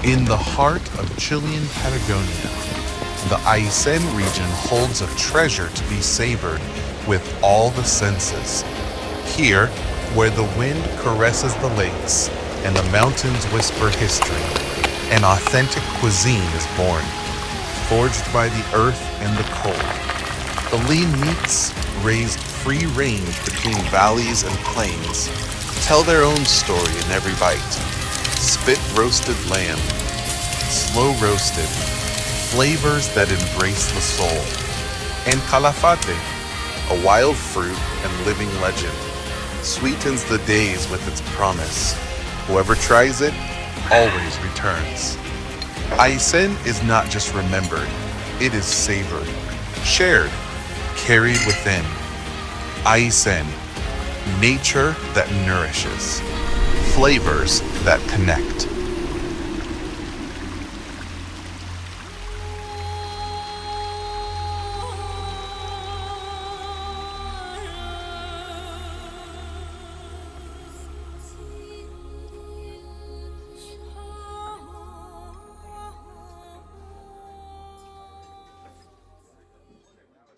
In the heart of Chilean Patagonia, the Aysén region holds a treasure to be savored with all the senses. Here, where the wind caresses the lakes and the mountains whisper history, an authentic cuisine is born, forged by the earth and the cold. The lean meats, raised free range between valleys and plains, tell their own story in every bite. Spit roasted lamb, slow roasted, flavors that embrace the soul. And calafate, a wild fruit and living legend, sweetens the days with its promise. Whoever tries it always returns. Aysén is not just remembered, it is savored, shared, carried within. Aysén, nature that nourishes, flavors that connect.